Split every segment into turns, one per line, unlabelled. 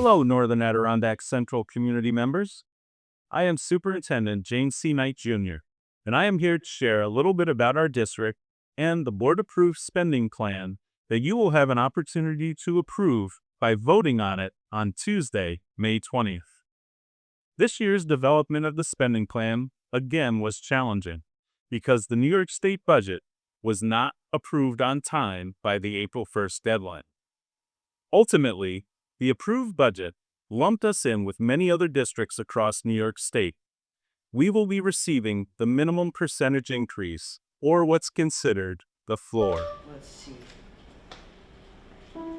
Hello, Northern Adirondack Central community members. I am Superintendent James C. Knight Jr., and I am here to share a little bit about our district and the board approved spending plan that you will have an opportunity to approve by voting on it on Tuesday, May 20th. This year's development of the spending plan again was challenging because the New York State budget was not approved on time by the April 1st deadline. Ultimately, the approved budget lumped us in with many other districts across New York State. We will be receiving the minimum percentage increase, or what's considered the floor.
Let's see. I'm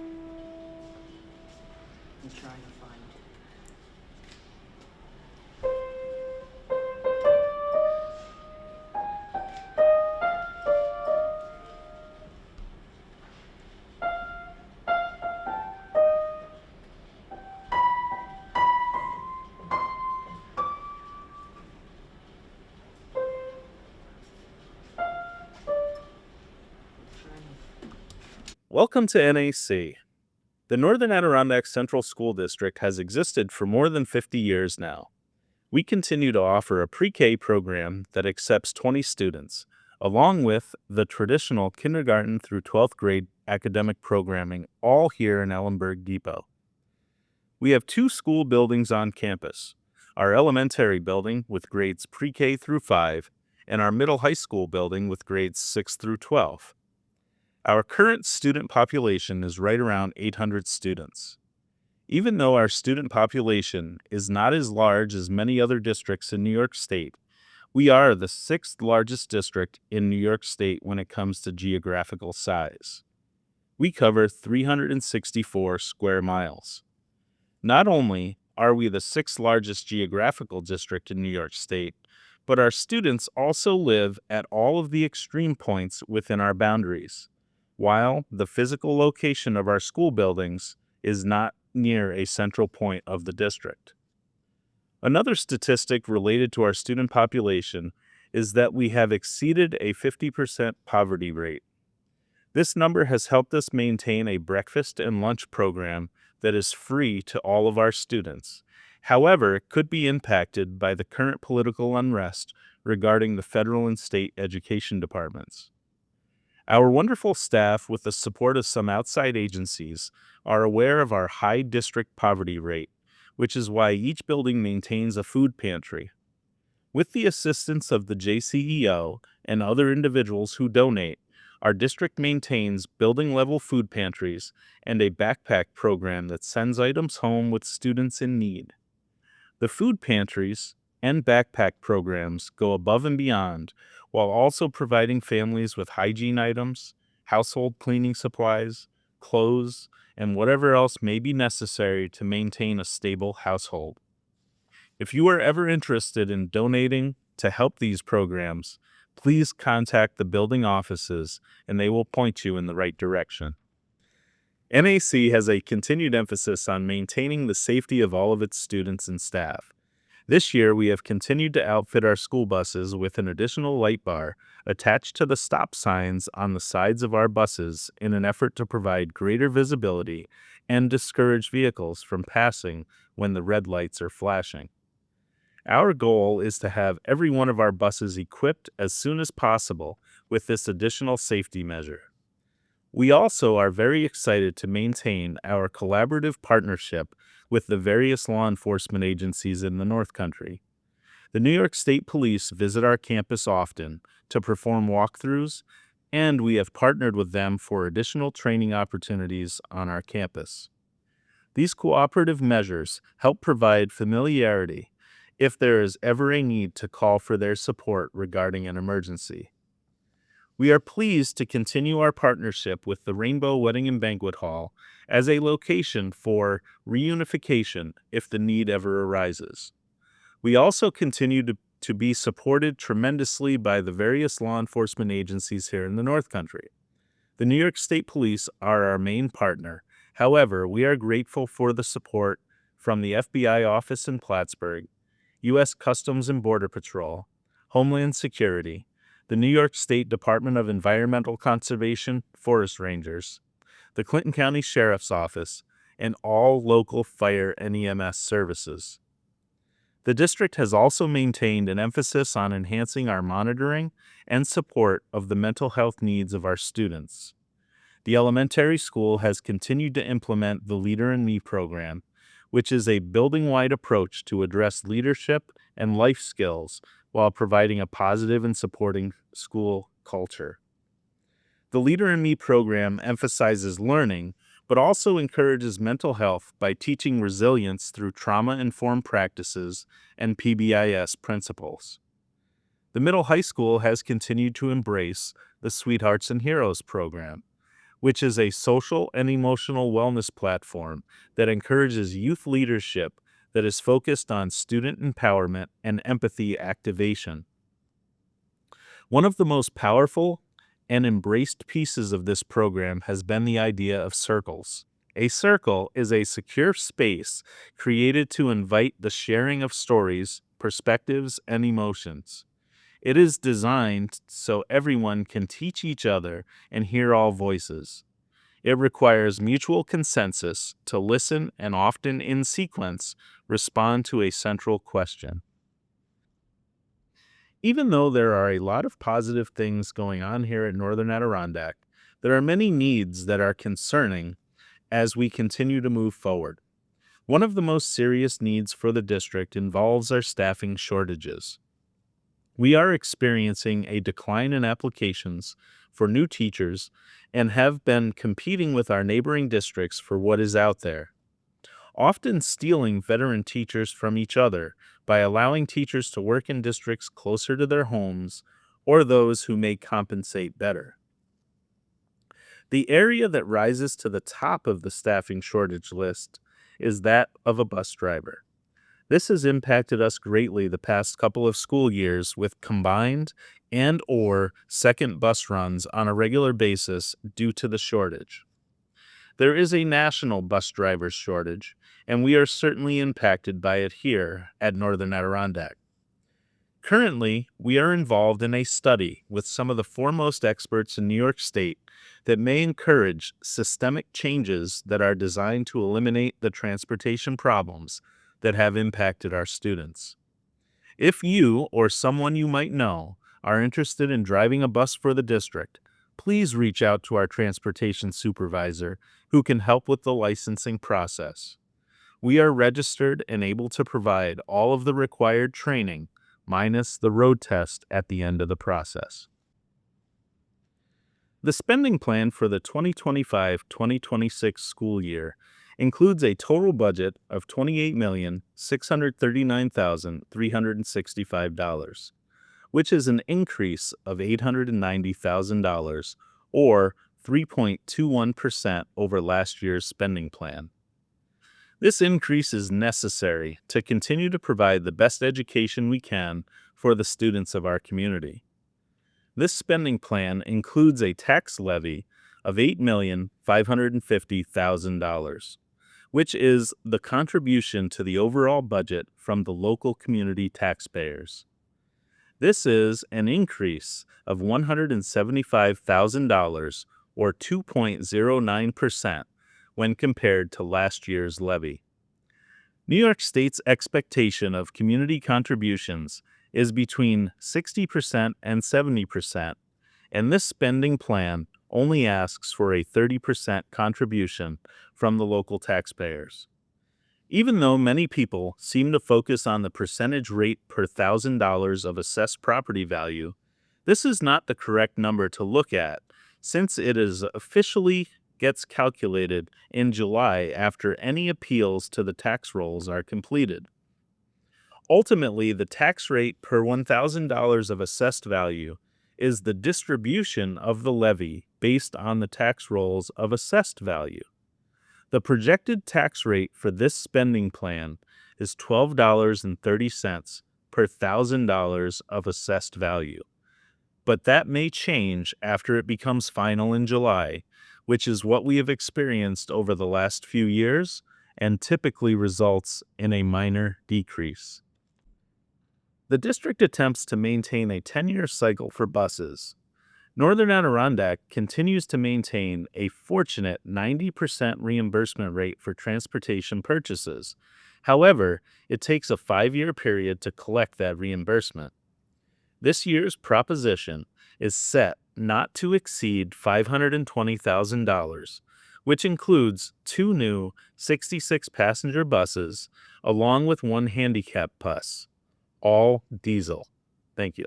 trying to find it.
Welcome to NAC. The Northern Adirondack Central School District has existed for more than 50 years now. We continue to offer a pre-K program that accepts 20 students, along with the traditional kindergarten through 12th grade academic programming, all here in Ellenburg Depot. We have 2 school buildings on campus, our elementary building with grades pre-K through 5, and our middle high school building with grades 6 through 12. Our current student population is right around 800 students. Even though our student population is not as large as many other districts in New York State, we are the 6th largest district in New York State when it comes to geographical size. We cover 364 square miles. Not only are we the 6th largest geographical district in New York State, but our students also live at all of the extreme points within our boundaries, while the physical location of our school buildings is not near a central point of the district. Another statistic related to our student population is that we have exceeded a 50% poverty rate. This number has helped us maintain a breakfast and lunch program that is free to all of our students. However, it could be impacted by the current political unrest regarding the federal and state education departments. Our wonderful staff, with the support of some outside agencies, are aware of our high district poverty rate, which is why each building maintains a food pantry. With the assistance of the JCEO and other individuals who donate, our district maintains building-level food pantries and a backpack program that sends items home with students in need. The food pantries and backpack programs go above and beyond while also providing families with hygiene items, household cleaning supplies, clothes, and whatever else may be necessary to maintain a stable household. If you are ever interested in donating to help these programs, please contact the building offices and they will point you in the right direction. NAC has a continued emphasis on maintaining the safety of all of its students and staff. This year, we have continued to outfit our school buses with an additional light bar attached to the stop signs on the sides of our buses in an effort to provide greater visibility and discourage vehicles from passing when the red lights are flashing. Our goal is to have every one of our buses equipped as soon as possible with this additional safety measure. We also are very excited to maintain our collaborative partnership with the various law enforcement agencies in the North Country. The New York State Police visit our campus often to perform walkthroughs, and we have partnered with them for additional training opportunities on our campus. These cooperative measures help provide familiarity if there is ever a need to call for their support regarding an emergency. We are pleased to continue our partnership with the Rainbow Wedding and Banquet Hall as a location for reunification if the need ever arises. We also continue to be supported tremendously by the various law enforcement agencies here in the North Country. The New York State Police are our main partner. However, we are grateful for the support from the FBI office in Plattsburgh, U.S. Customs and Border Patrol, Homeland Security, the New York State Department of Environmental Conservation, Forest Rangers, the Clinton County Sheriff's Office, and all local fire and EMS services. The district has also maintained an emphasis on enhancing our monitoring and support of the mental health needs of our students. The elementary school has continued to implement the Leader in Me program, which is a building-wide approach to address leadership and life skills while providing a positive and supporting school culture. The Leader in Me program emphasizes learning, but also encourages mental health by teaching resilience through trauma-informed practices and PBIS principles. The middle high school has continued to embrace the Sweethearts and Heroes program, which is a social and emotional wellness platform that encourages youth leadership that is focused on student empowerment and empathy activation. One of the most powerful and embraced pieces of this program has been the idea of circles. A circle is a secure space created to invite the sharing of stories, perspectives, and emotions. It is designed so everyone can teach each other and hear all voices. It requires mutual consensus to listen and often in sequence respond to a central question. Even though there are a lot of positive things going on here at Northern Adirondack, there are many needs that are concerning as we continue to move forward. One of the most serious needs for the district involves our staffing shortages. We are experiencing a decline in applications for new teachers and have been competing with our neighboring districts for what is out there, often stealing veteran teachers from each other by allowing teachers to work in districts closer to their homes or those who may compensate better. The area that rises to the top of the staffing shortage list is that of a bus driver. This has impacted us greatly the past couple of school years with combined and/or second bus runs on a regular basis due to the shortage. There is a national bus driver shortage, and we are certainly impacted by it here at Northern Adirondack. Currently, we are involved in a study with some of the foremost experts in New York State that may encourage systemic changes that are designed to eliminate the transportation problems that have impacted our students. If you or someone you might know are interested in driving a bus for the district, please reach out to our transportation supervisor who can help with the licensing process. We are registered and able to provide all of the required training, minus the road test at the end of the process. The spending plan for the 2025-2026 school year includes a total budget of $28,639,365, which is an increase of $890,000 or 3.21% over last year's spending plan. This increase is necessary to continue to provide the best education we can for the students of our community. This spending plan includes a tax levy of $8,550,000, which is the contribution to the overall budget from the local community taxpayers. This is an increase of $175,000 or 2.09% when compared to last year's levy. New York State's expectation of community contributions is between 60% and 70%, and this spending plan only asks for a 30% contribution from the local taxpayers. Even though many people seem to focus on the percentage rate per $1,000 of assessed property value, this is not the correct number to look at, since it is officially gets calculated in July after any appeals to the tax rolls are completed. Ultimately, the tax rate per $1,000 of assessed value is the distribution of the levy based on the tax rolls of assessed value. The projected tax rate for this spending plan is $12.30 per $1,000 of assessed value. But that may change after it becomes final in July, which is what we have experienced over the last few years and typically results in a minor decrease. The district attempts to maintain a 10-year cycle for buses. Northern Adirondack continues to maintain a fortunate 90% reimbursement rate for transportation purchases. However, it takes a 5-year period to collect that reimbursement. This year's proposition is set not to exceed $520,000, which includes 2 new 66-passenger buses along with 1 handicap bus, all diesel. Thank you.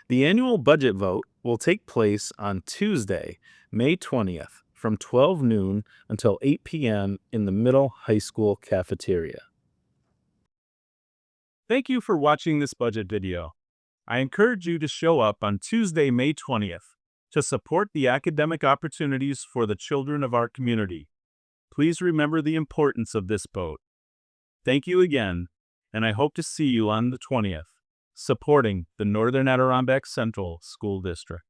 The annual budget vote will take place on Tuesday, May 20th, from 12 noon until 8 p.m. in the Middle High School cafeteria. Thank you for watching this budget video. I encourage you to show up on Tuesday, May 20th, to support the academic opportunities for the children of our community. Please remember the importance of this vote. Thank you again, and I hope to see you on the 20th, supporting the Northern Adirondack Central School District.